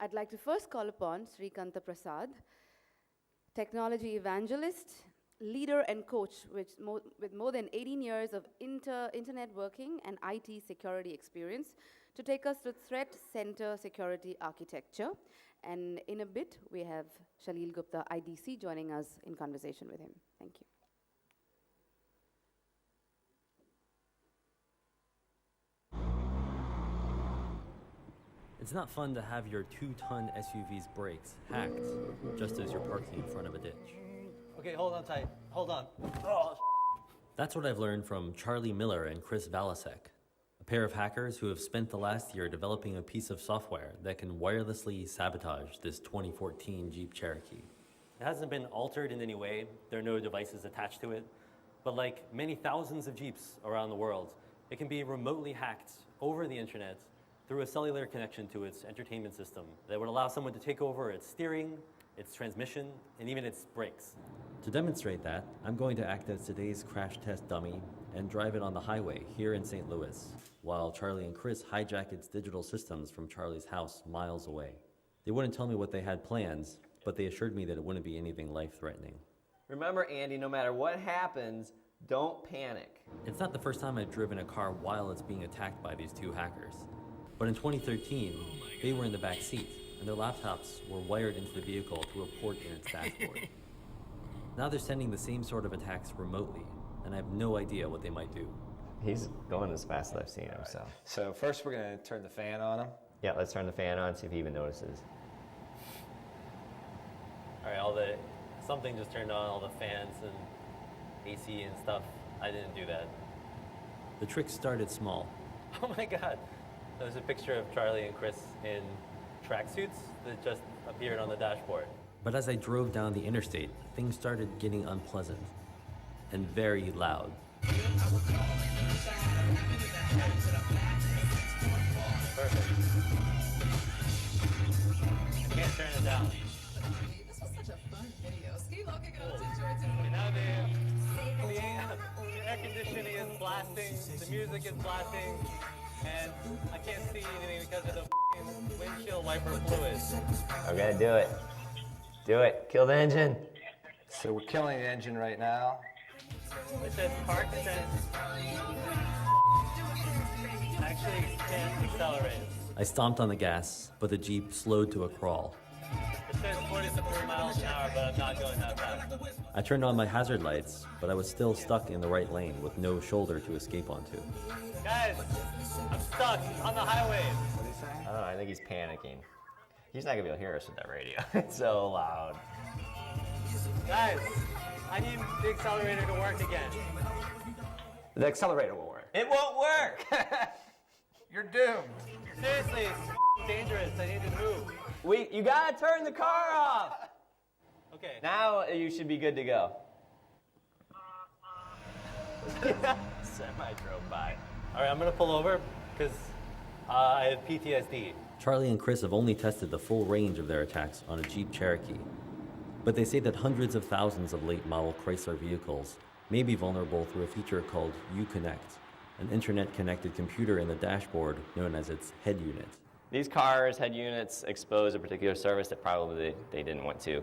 I'd like to first call upon Srikanta Prasad, technology evangelist, leader and coach with more than 18 years of internet working and IT security experience, to take us through Threat Center Security Architecture. And in a bit, we have Shalil Gupta, IDC, joining us in conversation with him. Thank you. It's not fun to have your 2-ton SUV's brakes hacked just as you're parking in front of a ditch. Okay, hold on tight. Hold on. Oh. That's what I've learned from Charlie Miller and Chris Valasek, a pair of hackers who have spent the last year developing a piece of software that can wirelessly sabotage this 2014 Jeep Cherokee. It hasn't been altered in any way. There are no devices attached to it. But like many thousands of Jeeps around the world, it can be remotely hacked over the internet through a cellular connection to its entertainment system that would allow someone to take over its steering, its transmission, and even its brakes. To demonstrate that, I'm going to act as today's crash test dummy and drive it on the highway here in St. Louis, while Charlie and Chris hijack its digital systems from Charlie's house miles away. They wouldn't tell me what they had plans, but they assured me that it wouldn't be anything life-threatening. Remember, Andy, no matter what happens, don't panic. It's not the first time I've driven a car while it's being attacked by these two hackers. But in 2013, they were in the back seat, and their laptops were wired into the vehicle through a port in its dashboard. Now they're sending the same sort of attacks remotely, and I have no idea what they might do. He's going as fast as I've seen him, right. So first we're going to turn the fan on him. Yeah, let's turn the fan on, see if he even notices. All right, something just turned on, all the fans and AC and stuff. I didn't do that. The trick started small. Oh my God. There's a picture of Charlie and Chris in tracksuits that just appeared on the dashboard. But as I drove down the interstate, things started getting unpleasant and very loud. Perfect. I can't turn it down. This was such a fun video. Steve Logan got to enjoy it. And now the air conditioning is blasting, the music is blasting, and I can't see anything because of the windshield wiper fluid. Okay, do it. Do it. Kill the engine. So we're killing the engine right now. It says park sense. Actually can't accelerate. I stomped on the gas, but the Jeep slowed to a crawl. It says 43 miles an hour, but I'm not going that fast. I turned on my hazard lights, but I was still stuck in the right lane with no shoulder to escape onto. Guys, I'm stuck on the highway. What are you saying? I don't know, I think he's panicking. He's not gonna be able to hear us with that radio. It's so loud. Guys, I need the accelerator to work again. The accelerator will work. It won't work! You're doomed. Seriously, it's dangerous. I need to move. You gotta turn the car off! Okay. Now you should be good to go. Semi drove by. All right, I'm gonna pull over because I have PTSD. Charlie and Chris have only tested the full range of their attacks on a Jeep Cherokee. But they say that hundreds of thousands of late model Chrysler vehicles may be vulnerable through a feature called Uconnect, an internet-connected computer in the dashboard known as its head unit. These cars, head units, expose a particular service that probably they didn't want to.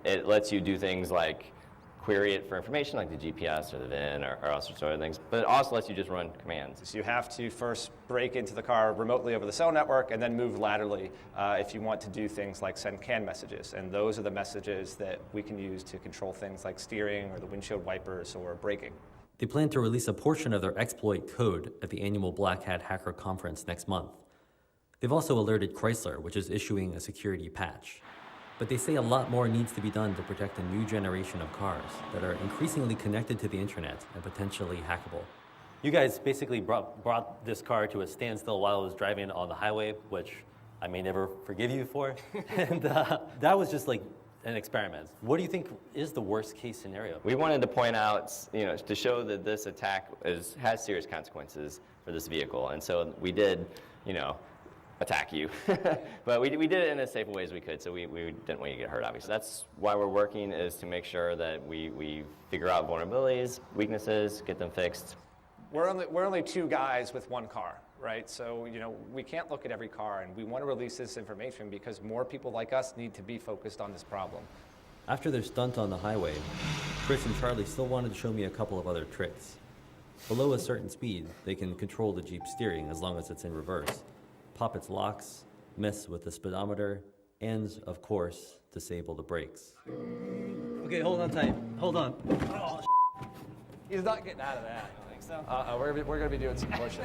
It lets you do things like query it for information like the GPS or the VIN or all sorts of other things, but it also lets you just run commands. So you have to first break into the car remotely over the cell network and then move laterally if you want to do things like send CAN messages. And those are the messages that we can use to control things like steering or the windshield wipers or braking. They plan to release a portion of their exploit code at the annual Black Hat Hacker Conference next month. They've also alerted Chrysler, which is issuing a security patch. But they say a lot more needs to be done to protect a new generation of cars that are increasingly connected to the internet and potentially hackable. You guys basically brought this car to a standstill while it was driving on the highway, which I may never forgive you for. And that was just like an experiment. What do you think is the worst case scenario? We wanted to point out, to show that this attack has serious consequences for this vehicle. And so we did, attack you. But we did it in as safe a way as we could, so we didn't want you to get hurt, obviously. That's why we're working, is to make sure that we figure out vulnerabilities, weaknesses, get them fixed. We're only two guys with one car. right? So, we can't look at every car, and we want to release this information because more people like us need to be focused on this problem. After their stunt on the highway, Chris and Charlie still wanted to show me a couple of other tricks. Below a certain speed, they can control the Jeep's steering as long as it's in reverse, pop its locks, mess with the speedometer, and, of course, disable the brakes. Okay, hold on tight. Hold on. He's not getting out of that. I think so. We're going to be doing some pushing.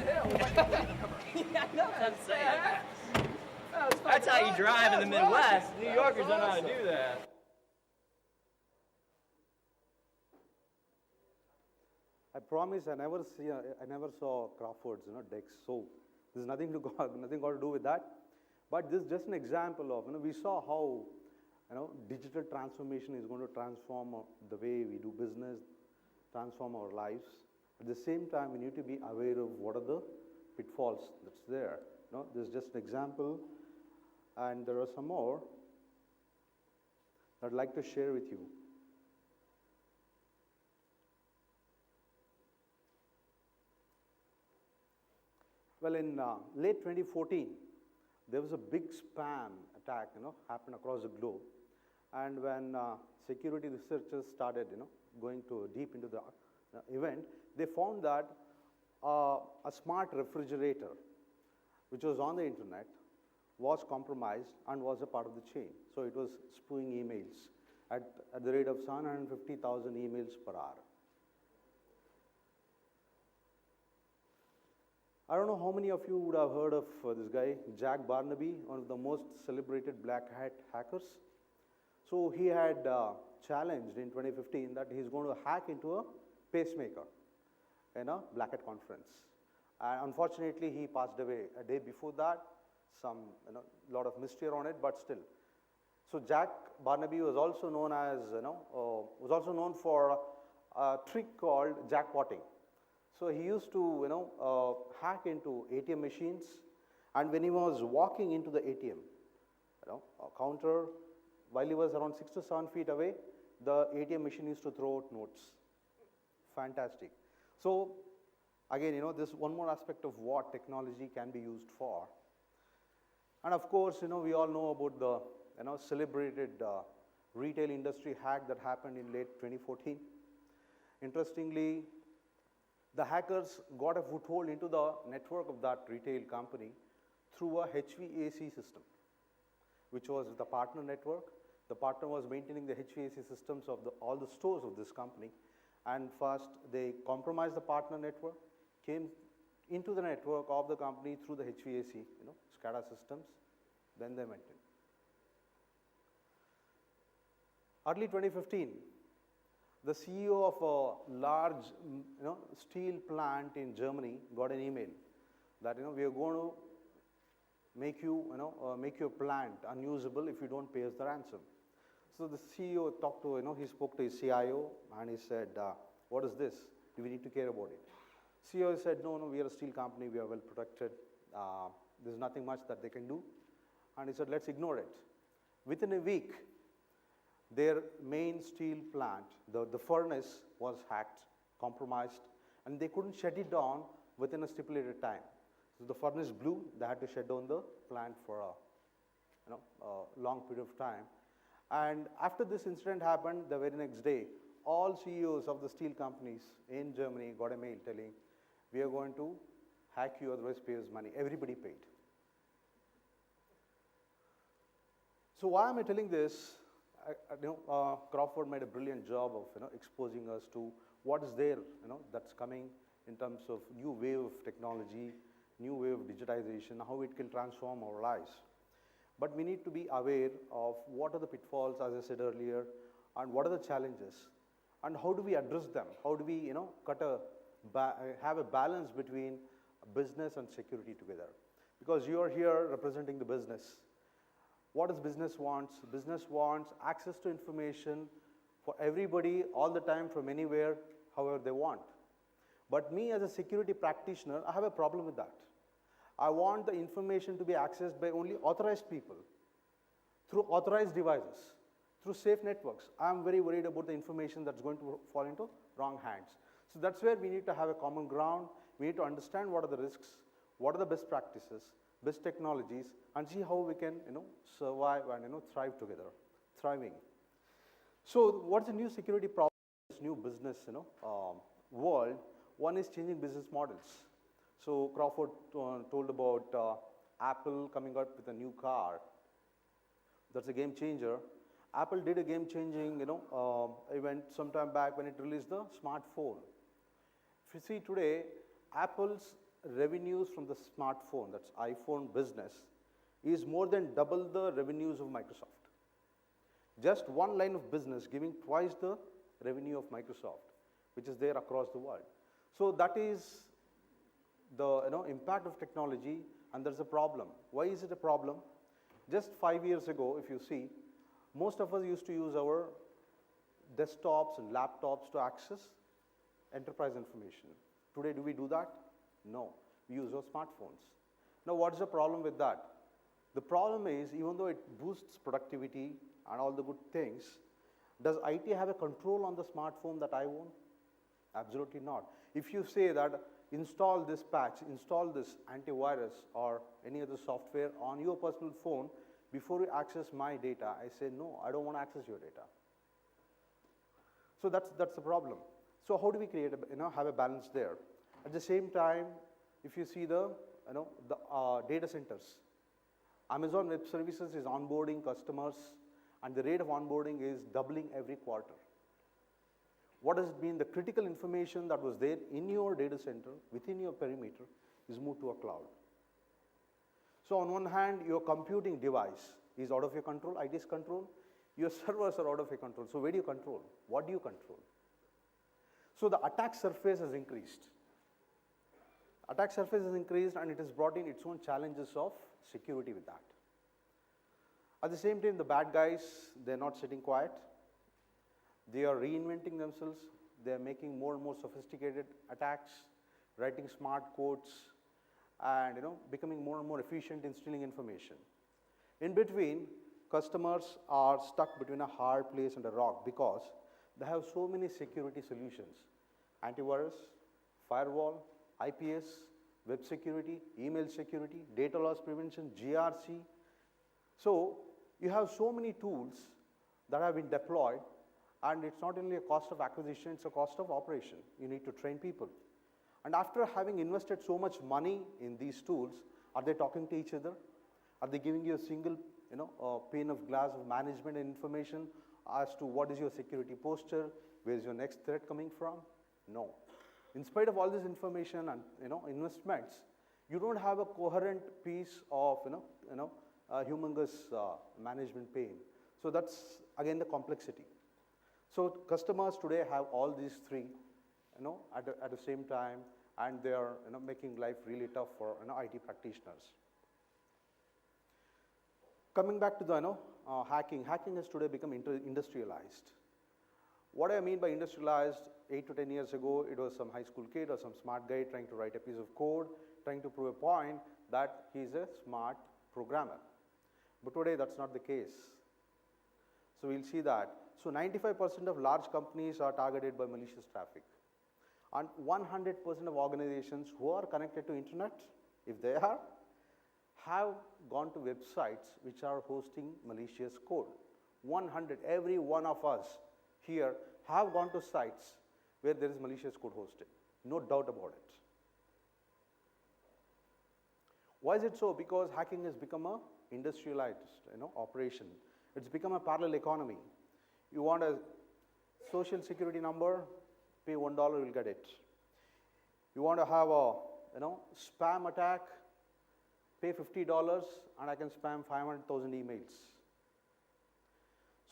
That's how you drive in the Midwest. New Yorkers don't know how to do that. I promise I never saw Crawford's decks. So there's nothing got to do with that. But this is just an example of we saw how digital transformation is going to transform the way we do business, transform our lives. At the same time, we need to be aware of what are the pitfalls that's there. This is just an example, and there are some more that I'd like to share with you. Well, in late 2014, there was a big spam attack, happened across the globe. And when security researchers started, going deep into the event, they found that a smart refrigerator, which was on the internet, was compromised and was a part of the chain. So it was spewing emails at the rate of 750,000 emails per hour. I don't know how many of you would have heard of this guy, Jack Barnaby, one of the most celebrated black hat hackers. So he had challenged in 2015 that he's going to hack into a pacemaker in a Black Hat conference. And unfortunately, he passed away a day before that. Some lot of mystery around it, but still. So Jack Barnaby was also known as for a trick called jackpotting. So he used to hack into ATM machines, and when he was walking into the ATM, counter, while he was around 6 to 7 feet away, the ATM machine used to throw out notes. Fantastic. So again, this one more aspect of what technology can be used for. And of course, we all know about the celebrated retail industry hack that happened in late 2014. Interestingly, the hackers got a foothold into the network of that retail company through a HVAC system, which was the partner network. The partner was maintaining the HVAC systems of all the stores of this company. And first, they compromised the partner network, came into the network of the company through the HVAC, SCADA systems. Then they went in. Early 2015, the CEO of a large, steel plant in Germany got an email that we are going to make your plant unusable if you don't pay us the ransom. So the CEO he spoke to his CIO and he said, "What is this? Do we need to care about it?" CEO said, "No, we are a steel company. We are well protected. There's nothing much that they can do." And he said, "Let's ignore it." Within a week, their main steel plant, the furnace was hacked, compromised, and they couldn't shut it down within a stipulated time. So the furnace blew, they had to shut down the plant for a long period of time. And after this incident happened, the very next day, all CEOs of the steel companies in Germany got a mail telling, "We are going to hack you, otherwise pay us money." Everybody paid. So why am I telling this? Crawford made a brilliant job of exposing us to what is there, that's coming in terms of new wave of technology, new wave of digitization, how it can transform our lives. But we need to be aware of what are the pitfalls, as I said earlier, and what are the challenges, and how do we address them? How do we, have a balance between business and security together? Because you are here representing the business. What does business wants? Business wants access to information for everybody all the time from anywhere, however they want. But me as a security practitioner, I have a problem with that. I want the information to be accessed by only authorized people, through authorized devices, through safe networks. I'm very worried about the information that's going to fall into wrong hands. So that's where we need to have a common ground. We need to understand what are the risks, what are the best practices, best technologies, and see how we can, survive and, thrive together, thriving. So what's the new security problem in this new business, world? One is changing business models. So Crawford told about Apple coming out with a new car. That's a game changer. Apple did a game-changing, event sometime back when it released the smartphone. If you see today, Apple's revenues from the smartphone, that's iPhone business, is more than double the revenues of Microsoft. Just one line of business giving twice the revenue of Microsoft, which is there across the world. So that is the impact of technology, and there's a problem. Why is it a problem? Just 5 years ago, if you see, most of us used to use our desktops and laptops to access enterprise information. Today, do we do that? No. We use our smartphones. Now, what's the problem with that? The problem is, even though it boosts productivity and all the good things, does IT have a control on the smartphone that I own? Absolutely not. If you say that install this patch, install this antivirus or any other software on your personal phone before you access my data, I say, no, I don't want to access your data. So that's the problem. So how do we create have a balance there? At the same time, if you see the data centers, Amazon Web Services is onboarding customers, and the rate of onboarding is doubling every quarter. What does it mean? The critical information that was there in your data center, within your perimeter, is moved to a cloud. So on one hand, your computing device is out of your control, IT's control. Your servers are out of your control. So where do you control? What do you control? So the attack surface has increased. Attack surface has increased, and it has brought in its own challenges of security with that. At the same time, the bad guys, they're not sitting quiet. They are reinventing themselves. They are making more and more sophisticated attacks, writing smart codes, and becoming more and more efficient in stealing information. In between, customers are stuck between a hard place and a rock because they have so many security solutions: antivirus, firewall, IPS, web security, email security, data loss prevention, GRC. So you have so many tools that have been deployed, and it's not only a cost of acquisition, it's a cost of operation. You need to train people. And after having invested so much money in these tools, are they talking to each other? Are they giving you a single pane of glass of management and information as to what is your security posture, where is your next threat coming from? No. In spite of all this information and investments, you don't have a coherent piece of humongous management pane. So that's again the complexity. So customers today have all these three, at the same time, and they are making life really tough for IT practitioners. Coming back to the hacking has today become industrialized. What I mean by industrialized, 8 to 10 years ago, it was some high school kid or some smart guy trying to write a piece of code, trying to prove a point that he's a smart programmer. But today, that's not the case. So we'll see that. So 95% of large companies are targeted by malicious traffic. And 100% of organizations who are connected to internet, if they are, have gone to websites which are hosting malicious code. 100, every one of us here have gone to sites where there is malicious code hosted. No doubt about it. Why is it so? Because hacking has become a industrialized operation. It's become a parallel economy. You want a social security number, pay $1, you'll get it. You want to have a spam attack, pay $50, and I can spam 500,000 emails.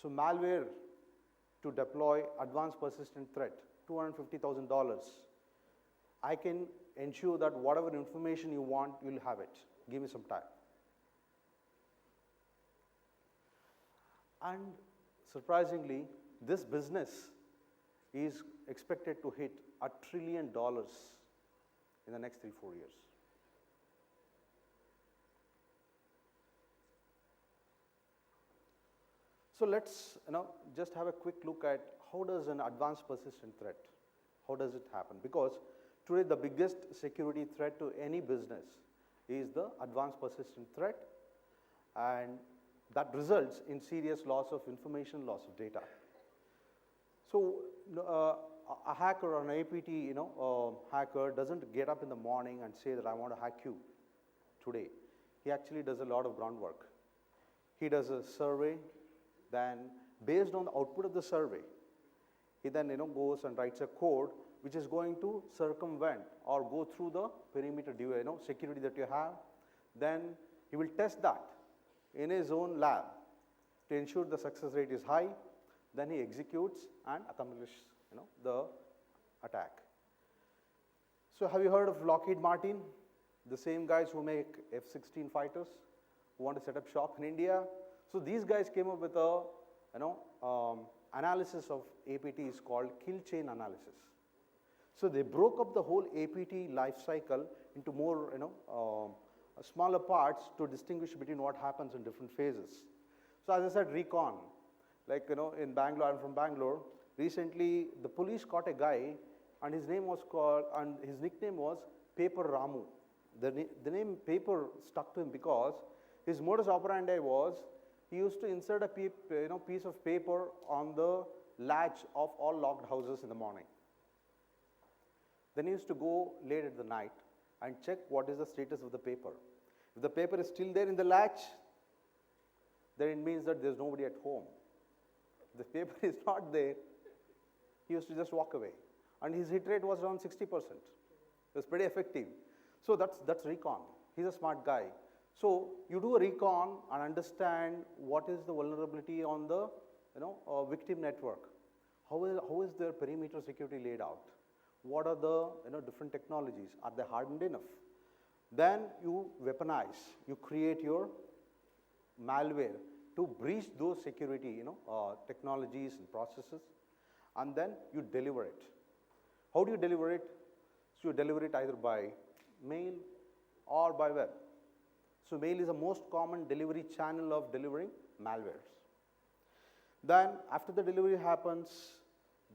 So malware to deploy advanced persistent threat, $250,000. I can ensure that whatever information you want, you'll have it. Give me some time. And surprisingly, this business is expected to hit $1 trillion in the next 3-4 years. So let's just have a quick look at how does an advanced persistent threat, how does it happen? Because today the biggest security threat to any business is the advanced persistent threat, and that results in serious loss of information, loss of data. So a hacker or an APT hacker doesn't get up in the morning and say that I want to hack you today. He actually does a lot of groundwork. He does a survey, then based on the output of the survey, he then goes and writes a code which is going to circumvent or go through the perimeter security that you have. Then he will test that in his own lab to ensure the success rate is high. Then he executes and accomplishes the attack. So have you heard of Lockheed Martin? The same guys who make F-16 fighters, who want to set up shop in India. So these guys came up with a analysis of APTs called kill chain analysis. So they broke up the whole APT life cycle into more smaller parts to distinguish between what happens in different phases. So as I said, recon, like in Bangalore, I'm from Bangalore. Recently, the police caught a guy, and his name was his nickname was Paper Ramu. The name Paper stuck to him because his modus operandi was he used to insert a piece of paper on the latch of all locked houses in the morning. Then he used to go late at the night and check what is the status of the paper. If the paper is still there in the latch, then it means that there's nobody at home. If the paper is not there, he used to just walk away. And his hit rate was around 60%. It was pretty effective. So that's recon. He's a smart guy. So you do a recon and understand what is the vulnerability on the victim network. How is their perimeter security laid out? What are the different technologies? Are they hardened enough? Then you weaponize. You create your malware to breach those security technologies and processes, and then you deliver it. How do you deliver it? So you deliver it either by mail or by web. So mail is the most common delivery channel of delivering malwares. Then after the delivery happens,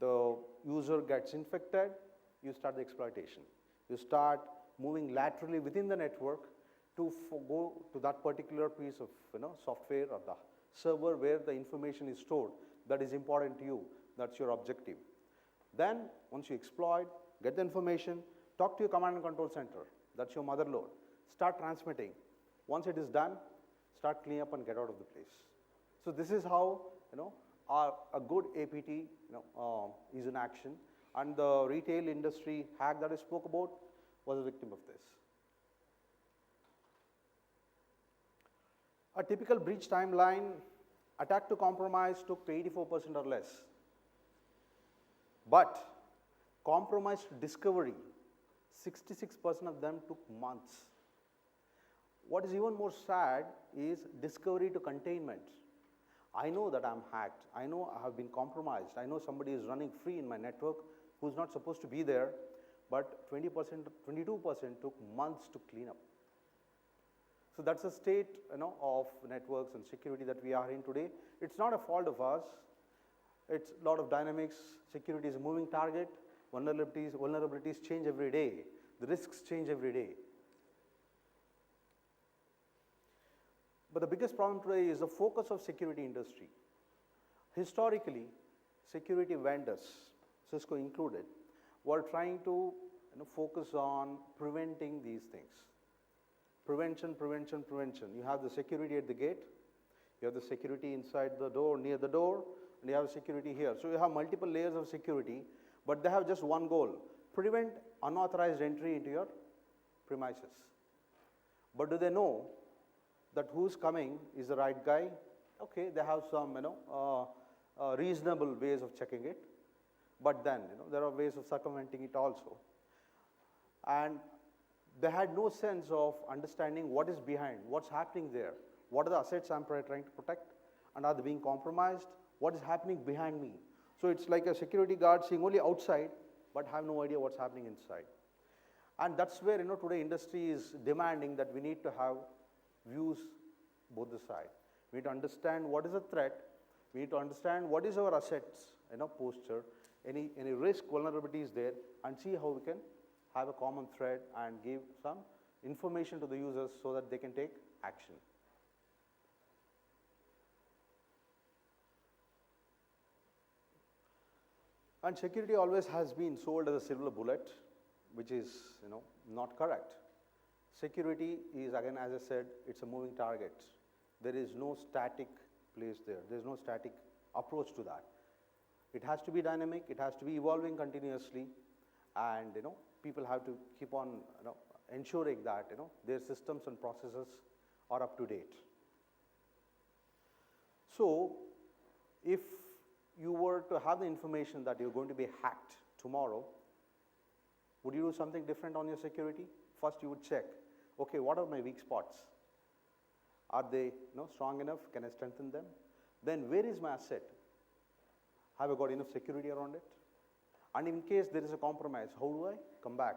the user gets infected, you start the exploitation. You start moving laterally within the network to go to that particular piece of software or the server where the information is stored that is important to you. That's your objective. Then once you exploit, get the information, talk to your command and control center. That's your mother load. Start transmitting. Once it is done, start cleaning up and get out of the place. So this is how a good APT is in action. And the retail industry hack that I spoke about was a victim of this. A typical breach timeline, attack to compromise took 84% or less. But compromise to discovery, 66% of them took months. What is even more sad is discovery to containment. I know that I'm hacked. I know I have been compromised. I know somebody is running free in my network who's not supposed to be there, but 20%, 22% took months to clean up. So that's the state of networks and security that we are in today. It's not a fault of us. It's a lot of dynamics. Security is a moving target. Vulnerabilities change every day. The risks change every day. But the biggest problem today is the focus of security industry. Historically, security vendors, Cisco included, were trying to focus on preventing these things. Prevention, prevention, prevention. You have the security at the gate, you have the security inside the door, near the door, and you have security here. So you have multiple layers of security, but they have just one goal: prevent unauthorized entry into your premises. But do they know that who's coming is the right guy? Okay, they have some reasonable ways of checking it, but then there are ways of circumventing it also. And they had no sense of understanding what is behind, what's happening there, what are the assets I'm trying to protect, and are they being compromised, what is happening behind me. So it's like a security guard seeing only outside, but have no idea what's happening inside. And that's where today industry is demanding that we need to have views both the side. We need to understand what is a threat, we need to understand what is our assets, posture, any risk, vulnerability is there, and see how we can have a common thread and give some information to the users so that they can take action. And security always has been sold as a silver bullet, which is, not correct. Security is, again, as I said, it's a moving target. There is no static place there. There's no static approach to that. It has to be dynamic. It has to be evolving continuously, and people have to keep on ensuring that their systems and processes are up to date. So, if you were to have the information that you're going to be hacked tomorrow, would you do something different on your security? First, you would check, okay, what are my weak spots? Are they strong enough? Can I strengthen them? Then where is my asset? Have I got enough security around it? And in case there is a compromise, how do I come back?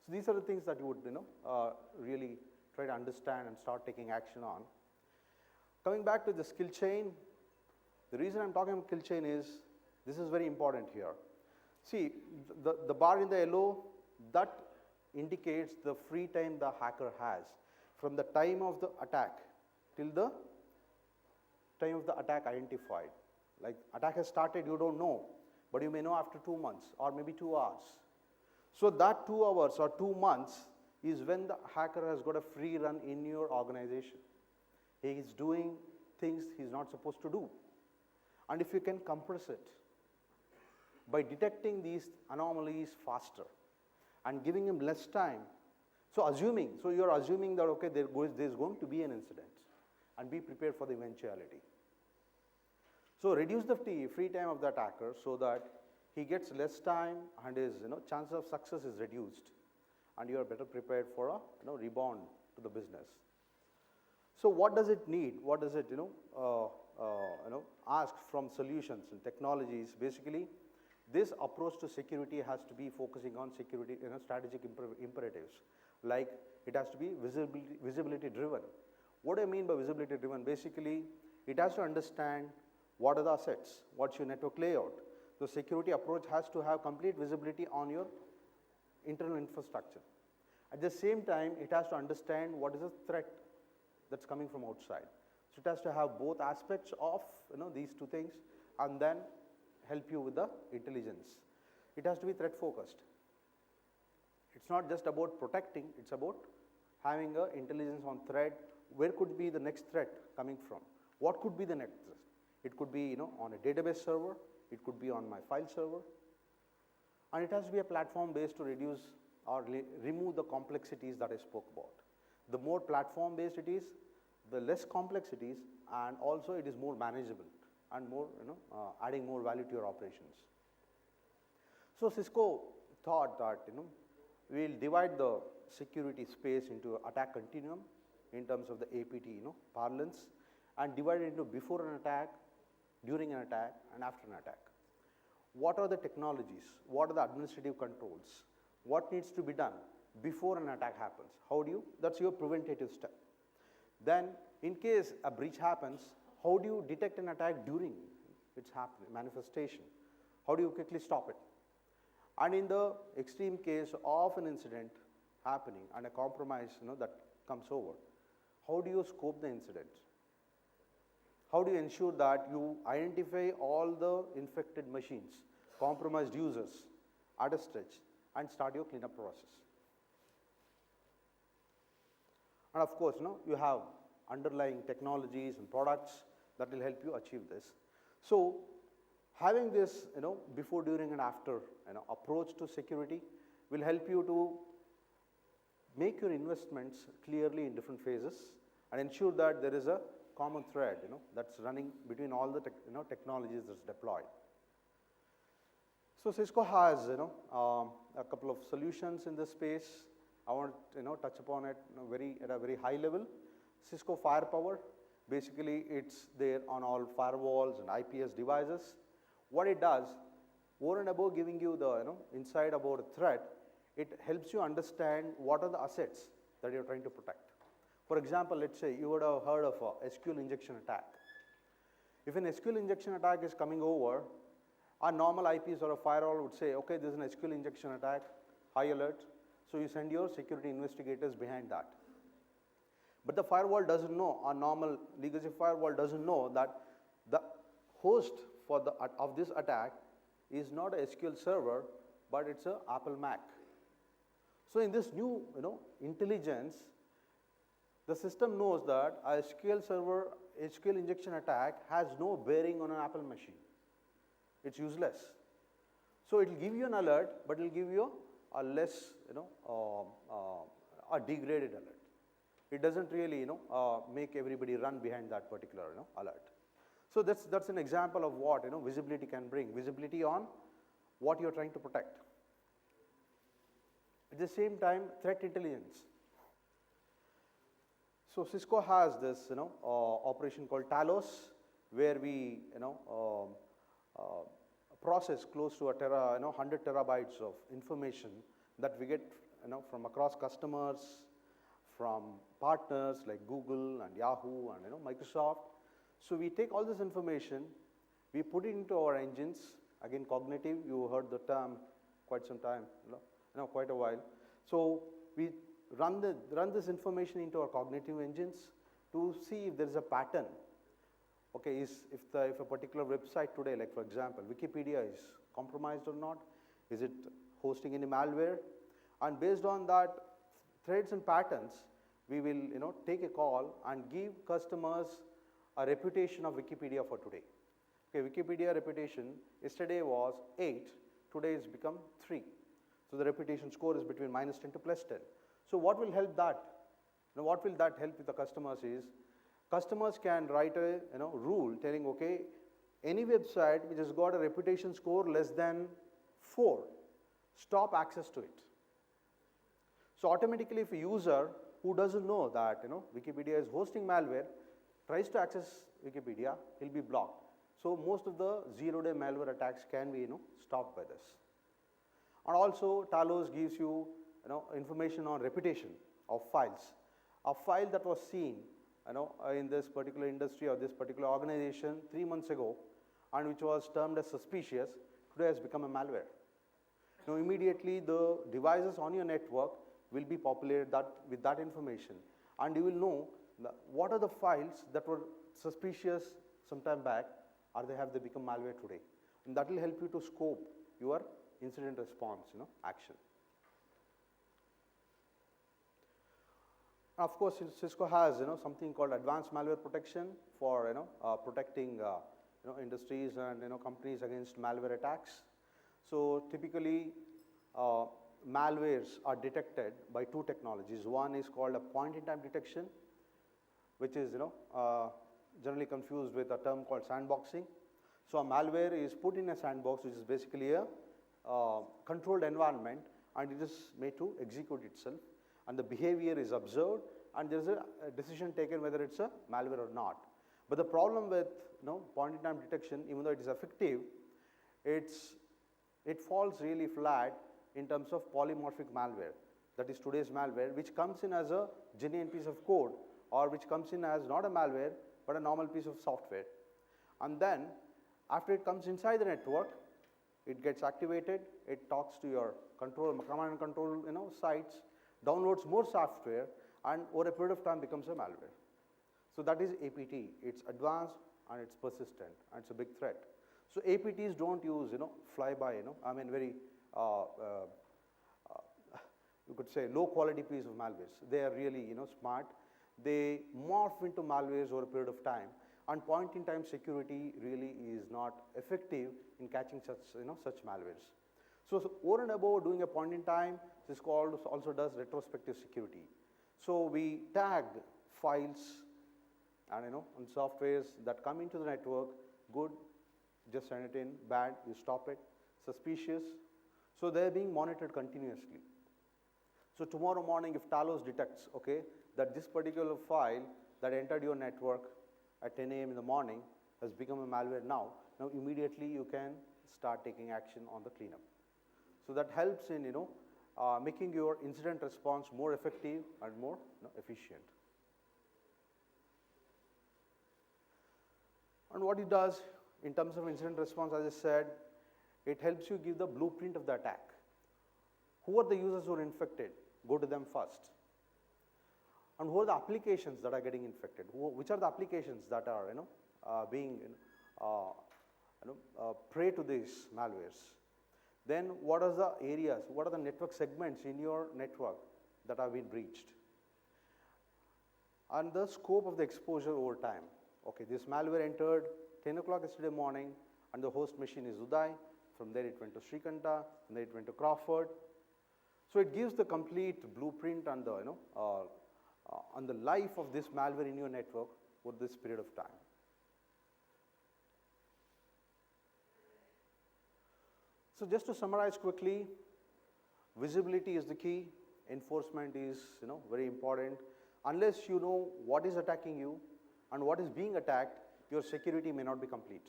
So these are the things that you would really try to understand and start taking action on. Coming back to the skill chain, the reason I'm talking about skill chain is this is very important here. See, the bar in the yellow, that indicates the free time the hacker has from the time of the attack till the time of the attack identified. Like attack has started, you don't know, but you may know after 2 months or maybe 2 hours. So that 2 hours or 2 months is when the hacker has got a free run in your organization. He is doing things he's not supposed to do. And if you can compress it by detecting these anomalies faster and giving him less time, so you're assuming that, okay, there's going to be an incident, and be prepared for the eventuality. So reduce the free time of the attacker so that he gets less time and his chance of success is reduced, and you are better prepared for a rebound to the business. So what does it need? What does it ask from solutions and technologies? Basically, this approach to security has to be focusing on security strategic imperatives. Like it has to be visibility driven. What do I mean by visibility driven? Basically, it has to understand what are the assets, what's your network layout. The security approach has to have complete visibility on your internal infrastructure. At the same time, it has to understand what is the threat that's coming from outside. So it has to have both aspects of these two things, and then help you with the intelligence. It has to be threat focused. It's not just about protecting, it's about having a intelligence on threat. Where could be the next threat coming from? What could be the next threat? It could be on a database server, it could be on my file server, and it has to be a platform based to reduce or remove the complexities that I spoke about. The more platform based it is, the less complex it is, and also it is more manageable and more adding more value to your operations. So Cisco thought that we will divide the security space into attack continuum in terms of the APT parlance, and divide it into before an attack, during an attack, and after an attack. What are the technologies? What are the administrative controls? What needs to be done before an attack happens? That's your preventative step. Then, in case a breach happens, how do you detect an attack during its manifestation? How do you quickly stop it? And in the extreme case of an incident happening and a compromise that comes over, how do you scope the incident? How do you ensure that you identify all the infected machines, compromised users at a stretch, and start your cleanup process? And of course, you have underlying technologies and products that will help you achieve this. So having this before, during, and after approach to security will help you to make your investments clearly in different phases and ensure that there is a common thread that's running between all the technologies that's deployed. So Cisco has a couple of solutions in this space. I want to touch upon it at a very high level. Cisco Firepower, basically it's there on all firewalls and IPS devices. What it does, over and above giving you the insight about a threat, it helps you understand what are the assets that you're trying to protect. For example, let's say you would have heard of a SQL injection attack. If an SQL injection attack is coming over, a normal IPS or a firewall would say, okay, this is an SQL injection attack, high alert, So you send your security investigators behind that. But the firewall doesn't know, a normal legacy firewall doesn't know that the host for of this attack is not a SQL server, but it's a Apple Mac. So in this new intelligence, the system knows that a SQL server, SQL injection attack has no bearing on an Apple machine. It's useless. So it will give you an alert, but it will give you a less, a degraded alert. It doesn't really, make everybody run behind that particular, alert. So that's an example of what, visibility can bring. Visibility on what you're trying to protect. At the same time, threat intelligence. So Cisco has this, operation called Talos, where we, process close to 100 terabytes of information that we get, from across customers, from partners like Google and Yahoo and Microsoft. So we take all this information, we put it into our engines. Again, cognitive. You heard the term quite some time, quite a while. So we run this information into our cognitive engines to see if there is a pattern. Okay, if a particular website today, like for example, Wikipedia is compromised or not, is it hosting any malware? And based on that threads and patterns, we will take a call and give customers a reputation of Wikipedia for today. Okay, Wikipedia reputation yesterday was 8, today it's become 3. So the reputation score is between -10 to +10. So what will help that? What will that help with the customers is, customers can write a rule telling, okay, any website which has got a reputation score less than 4, stop access to it. So automatically, if a user who doesn't know that Wikipedia is hosting malware tries to access Wikipedia, he'll be blocked. So most of the zero-day malware attacks can be stopped by this. And also Talos gives you information on reputation of files. A file that was seen in this particular industry or this particular organization 3 months ago and which was termed as suspicious, today has become a malware. Now immediately the devices on your network will be populated with that information, and you will know what are the files that were suspicious some time back, or have they become malware today. And that will help you to scope your incident response action. Of course, Cisco has something called advanced malware protection for protecting industries and companies against malware attacks. So typically, malwares are detected by 2 technologies. One is called a point-in-time detection, which is generally confused with a term called sandboxing. So a malware is put in a sandbox, which is basically a controlled environment, and it is made to execute itself, and the behavior is observed, and there is a decision taken whether it's a malware or not. But the problem with point-in-time detection, even though it is effective, it falls really flat in terms of polymorphic malware. That is today's malware, which comes in as a genuine piece of code, or which comes in as not a malware but a normal piece of software. And then after it comes inside the network, it gets activated, it talks to your command and control sites, downloads more software, and over a period of time becomes a malware. So that is APT. It's advanced and it's persistent and it's a big threat. So APTs don't use fly-by, very you could say low quality piece of malwares. They are really smart. They morph into malwares over a period of time, and point-in-time security really is not effective in catching such malwares. So over and above doing a point-in-time, Cisco also does retrospective security. So we tag files and and softwares that come into the network, good, just send it in, bad, you stop it, suspicious. So they're being monitored continuously. So tomorrow morning, if Talos detects, okay, that this particular file that entered your network at 10 a.m. in the morning has become a malware now immediately you can start taking action on the cleanup. So that helps in making your incident response more effective and more efficient. And what it does in terms of incident response, as I said, it helps you give the blueprint of the attack. who are the users who are infected? Go to them first. And who are the applications that are getting infected? Which are the applications that are being prey to these malwares? Then what are the areas, what are the network segments in your network that have been breached? And the scope of the exposure over time. Okay, this malware entered 10 o'clock yesterday morning, and the host machine is Uday. From there it went to Srikanta, and then it went to Crawford. So it gives the complete blueprint and the on the life of this malware in your network over this period of time. So just to summarize quickly, visibility is the key, enforcement is very important. Unless you know what is attacking you and what is being attacked, your security may not be complete.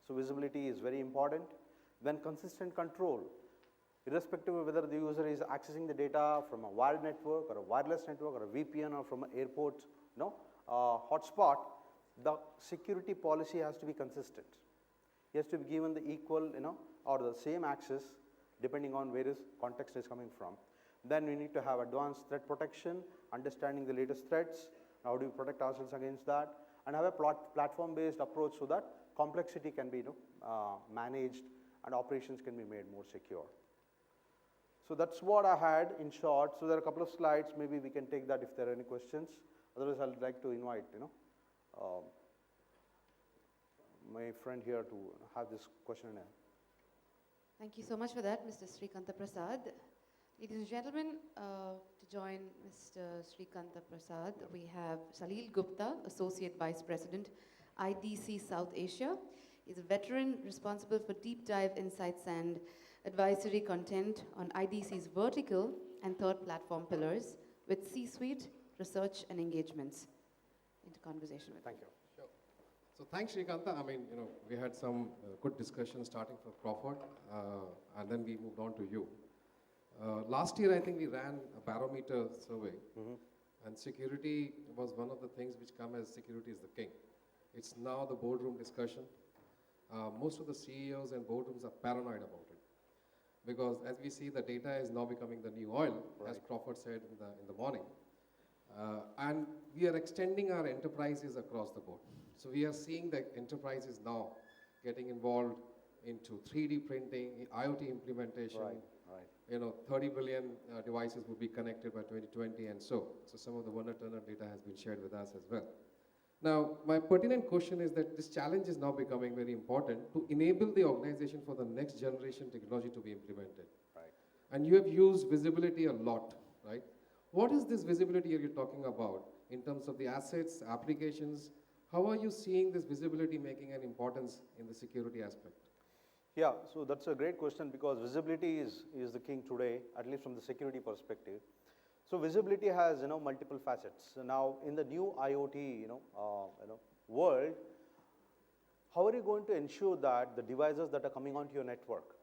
So visibility is very important. Then consistent control, irrespective of whether the user is accessing the data from a wired network or a wireless network or a VPN or from an airport hotspot, the security policy has to be consistent. He has to be given the equal or the same access depending on where his context is coming from. Then we need to have advanced threat protection, understanding the latest threats, how do we protect ourselves against that, and have a platform-based approach so that complexity can be managed and operations can be made more secure. So that's what I had in short. So there are a couple of slides, maybe we can take that if there are any questions. Otherwise, I'd like to invite my friend here to have this question and answer. Thank you so much for that, Mr. Srikanta Prasad. Ladies and gentlemen, to join Mr. Srikanta Prasad, we have Salil Gupta, Associate Vice President, IDC South Asia. He's a veteran responsible for deep dive insights and advisory content on IDC's vertical and third platform pillars with C-suite, research and engagements. Into conversation with Thank you. Sure. So thanks, Srikanta. I mean, we had some good discussion starting from Crawford, and then we moved on to you. Last year, I think we ran a barometer survey, and security was one of the things which come as security is the king. It's now the boardroom discussion. Most of the CEOs and boardrooms are paranoid about it, because as we see, the data is now becoming the new oil, as Crawford said in the morning. And we are extending our enterprises across the board. So we are seeing that enterprises now getting involved into 3D printing, IoT implementation. 30 billion devices will be connected by 2020 and so. So some of the Warner Turner data has been shared with us as well. Now, my pertinent question is that this challenge is now becoming very important to enable the organization for the next generation technology to be implemented. Right. And you have used visibility a lot, right? What is this visibility you're talking about in terms of the assets, applications? How are you seeing this visibility making an importance in the security aspect? Yeah, so that's a great question because visibility is the king today, at least from the security perspective. So visibility has multiple facets. So now in the new IoT world, how are you going to ensure that the devices that are coming onto your network,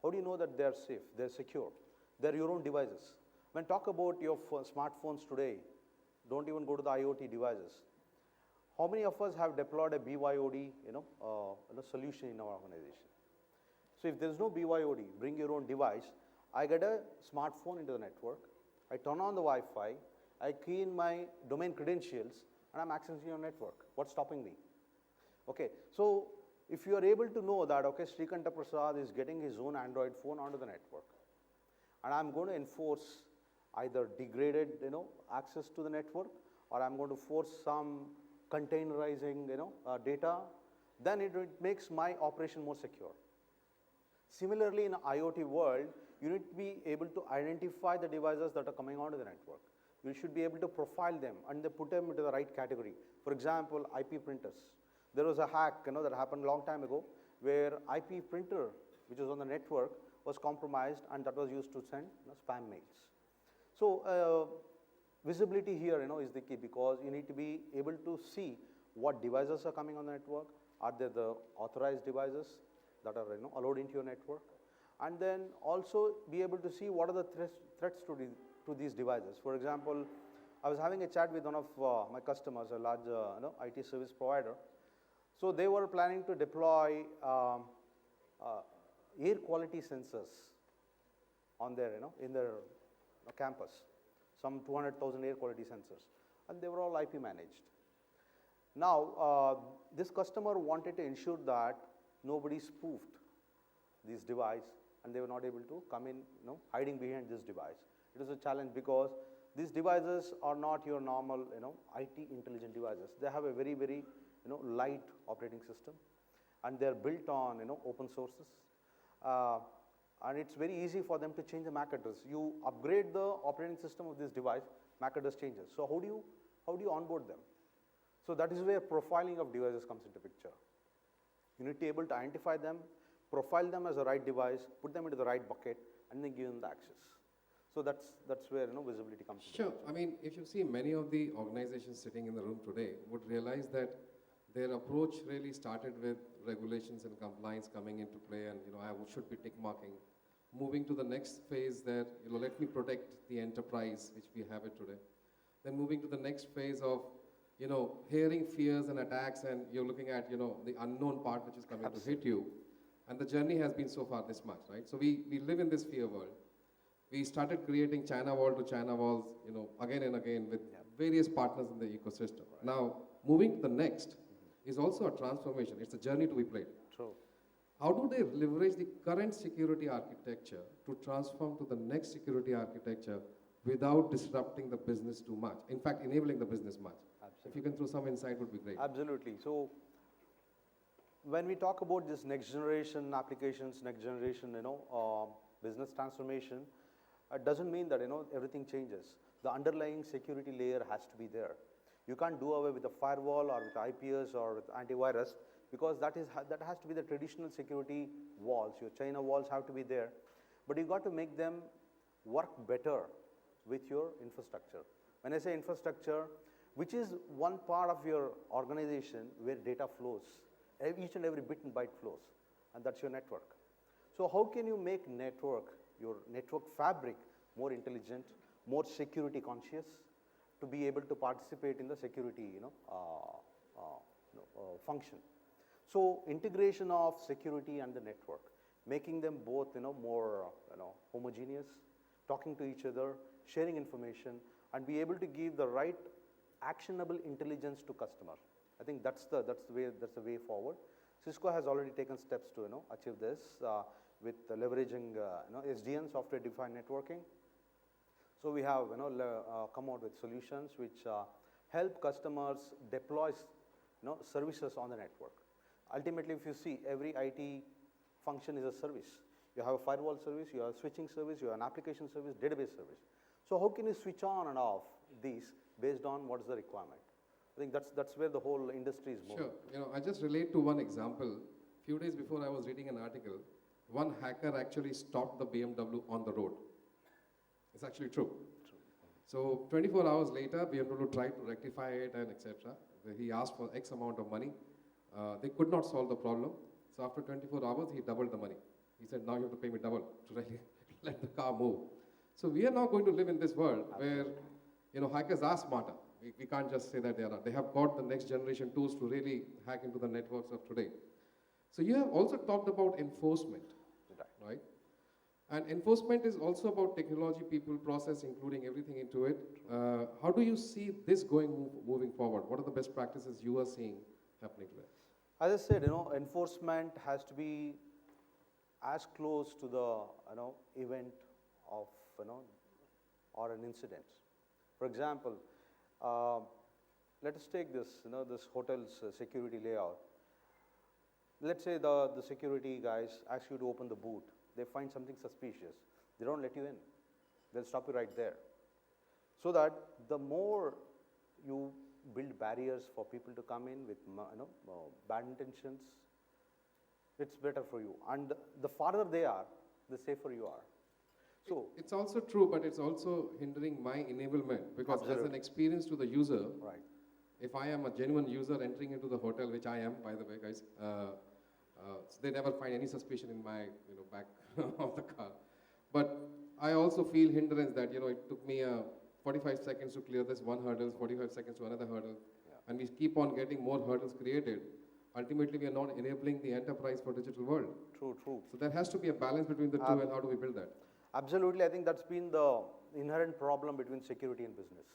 how do you know that they're safe, they're secure, they're your own devices? When talk about your smartphones today, don't even go to the IoT devices. How many of us have deployed a BYOD solution in our organization? So if there's no BYOD, bring your own device. I get a smartphone into the network. I turn on the Wi-Fi. I key in my domain credentials, and I'm accessing your network. What's stopping me? Okay, so if you are able to know that, okay, Srikanta Prasad is getting his own Android phone onto the network, and I'm going to enforce either degraded, access to the network, or I'm going to force some containerizing, data, then it makes my operation more secure. Similarly, in an IoT world, you need to be able to identify the devices that are coming onto the network. You should be able to profile them and then put them into the right category. For example, IP printers. There was a hack, that happened a long time ago, where IP printer, which was on the network, was compromised, and that was used to send spam mails. So visibility here, is the key because you need to be able to see what devices are coming on the network. Are they the authorized devices that are allowed into your network? And then also be able to see what are the threats to these devices. For example, I was having a chat with one of my customers, a large IT service provider. So they were planning to deploy air quality sensors on their, in their campus, some 200,000 air quality sensors, and they were all IP managed. Now, this customer wanted to ensure that nobody spoofed this device, and they were not able to come in, hiding behind this device. It was a challenge because these devices are not your normal, IT intelligent devices. They have a very, very, light operating system, and they're built on, open sources. And it's very easy for them to change the MAC address. You upgrade the operating system of this device, MAC address changes. So how do you onboard them? So that is where profiling of devices comes into picture. You need to be able to identify them, profile them as a right device, put them into the right bucket, and then give them the access. So that's where visibility comes into Sure. picture. I mean, if you see many of the organizations sitting in the room today would realize that their approach really started with regulations and compliance coming into play, and I should be tick marking. Moving to the next phase that let me protect the enterprise, which we have it today. Then moving to the next phase of hearing fears and attacks, and you're looking at the unknown part which is coming to hit you, and the journey has been so far this much, right? So we live in this fear world. We started creating China wall to China walls, again and again with various partners in the ecosystem. Right. Now, moving to the next is also a transformation. It's a journey to be played. True. How do they leverage the current security architecture to transform to the next security architecture without disrupting the business too much? In fact, enabling the business much. Absolutely. If you can throw some insight, would be great. Absolutely. So when we talk about this next generation applications, next generation, business transformation, it doesn't mean that, everything changes. The underlying security layer has to be there. You can't do away with a firewall or with IPS or with antivirus, because that has to be the traditional security walls. Your China walls have to be there, but you got to make them work better with your infrastructure. When I say infrastructure, which is one part of your organization where data flows, each and every bit and byte flows, and that's your network. So how can you make your network fabric more intelligent, more security conscious, to be able to participate in the security function? So integration of security and the network, making them both more homogeneous, talking to each other, sharing information, and be able to give the right actionable intelligence to customer. I think that's the way forward. Cisco has already taken steps to achieve this with leveraging SDN, software defined networking. So we have come out with solutions which help customers deploy services on the network. Ultimately, if you see, every IT function is a service. You have a firewall service, you have a switching service, you have an application service, database service. So how can you switch on and off these based on what is the requirement? I think that's where the whole industry is moving. Sure. I just relate to one example. A few days before I was reading an article, one hacker actually stopped the BMW on the road. It's actually true. So 24 hours later, BMW tried to rectify it and etc. He asked for X amount of money. They could not solve the problem. So after 24 hours, he doubled the money. He said, now you have to pay me double to really let the car move. So we are now going to live in this world where, hackers are smarter. We can't just say that they are not. They have got the next generation tools to really hack into the networks of today. So you have also talked about enforcement, right? And enforcement is also about technology, people, process, including everything into it. How do you see this moving forward? What are the best practices you are seeing happening today? As I said, enforcement has to be as close to the event of or an incident. For example, let us take this this hotel's security layout. Let's say the security guys ask you to open the boot. They find something suspicious. They don't let you in. They'll stop you right there. So that the more you build barriers for people to come in with bad intentions, it's better for you. And the farther they are, the safer you are. So it's also true, but it's also hindering my enablement, because as an experience to the user, right. If I am a genuine user entering into the hotel, which I am, by the way, guys, so they never find any suspicion in my back of the car. But I also feel hindrance that it took me 45 seconds to clear this one hurdle, 45 seconds to another hurdle, and we keep on getting more hurdles created. Ultimately, we are not enabling the enterprise for digital world. True. So there has to be a balance between the two, and how do we build that? Absolutely, I think that's been the inherent problem between security and business.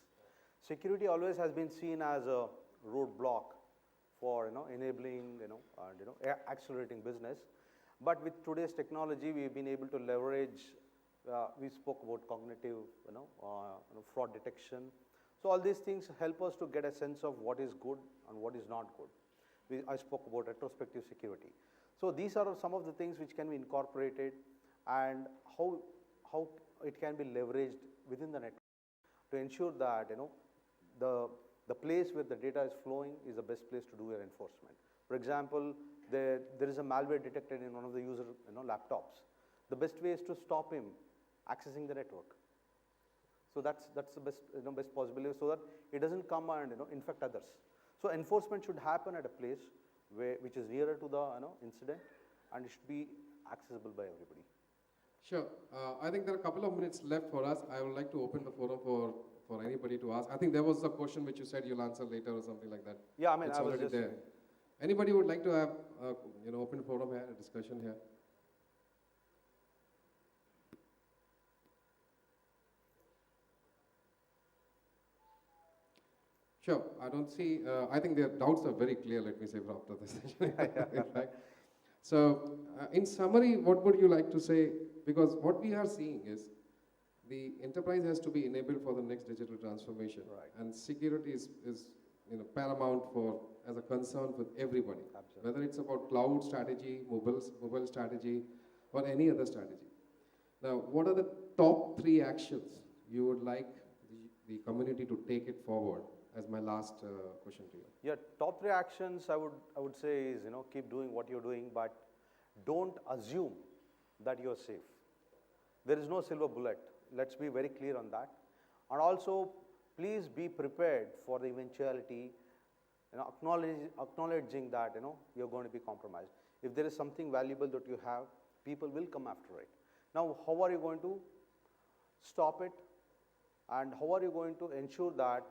Security always has been seen as a roadblock for enabling and accelerating business. But with today's technology, we've been able to leverage. We spoke about cognitive fraud detection. So all these things help us to get a sense of what is good and what is not good. I spoke about retrospective security. So these are some of the things which can be incorporated and how it can be leveraged within the network to ensure that the place where the data is flowing is the best place to do your enforcement. For example, there is a malware detected in one of the user laptops. The best way is to stop him accessing the network. So that's the best possibility, so that it doesn't come and infect others. So enforcement should happen at a place which is nearer to the incident, and it should be accessible by everybody. Sure. I think there are a couple of minutes left for us. I would like to open the forum for anybody to ask. I think there was a question which you said you'll answer later or something like that. Yeah, I mean, it's I was already just there. Anybody would like to have open forum here, a discussion here? Sure. I don't see. I think their doubts are very clear. Let me say after this session. Right? So, in summary, what would you like to say? Because what we are seeing is the enterprise has to be enabled for the next digital transformation, right. And security is paramount as a concern for everybody. Absolutely. Whether it's about cloud strategy, mobile strategy, or any other strategy. Now, what are the top 3 actions you would like the community to take it forward? As my last question to you. Yeah, top 3 actions I would say is keep doing what you're doing, but don't assume that you're safe. There is no silver bullet. Let's be very clear on that. And also, please be prepared for the eventuality, acknowledging that you're going to be compromised. If there is something valuable that you have, people will come after it. Now, how are you going to stop it, and how are you going to ensure that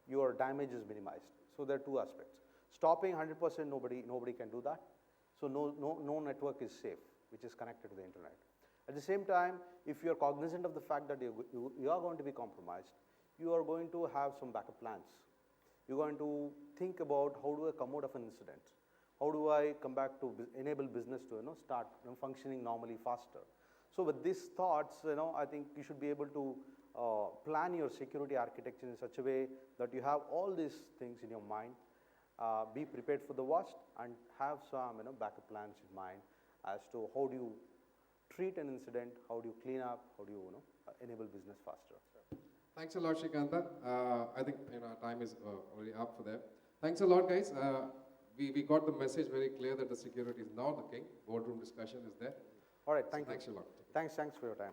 your damage is minimized? So there are 2 aspects. Stopping 100%, nobody can do that. So no network is safe, which is connected to the internet. At the same time, if you are cognizant of the fact that you are going to be compromised, you are going to have some backup plans. You're going to think about how do I come out of an incident? How do I come back to enable business to start functioning normally faster? So with these thoughts, I think you should be able to plan your security architecture in such a way that you have all these things in your mind, be prepared for the worst, and have some backup plans in mind as to how do you treat an incident, how do you clean up, how do you enable business faster. Thanks a lot, Shrikanta. I think our time is already up for that. Thanks a lot, guys. We got the message very clear that the security is now the king. Boardroom discussion is there. All right, thank you. Thanks a lot. Thanks for your time.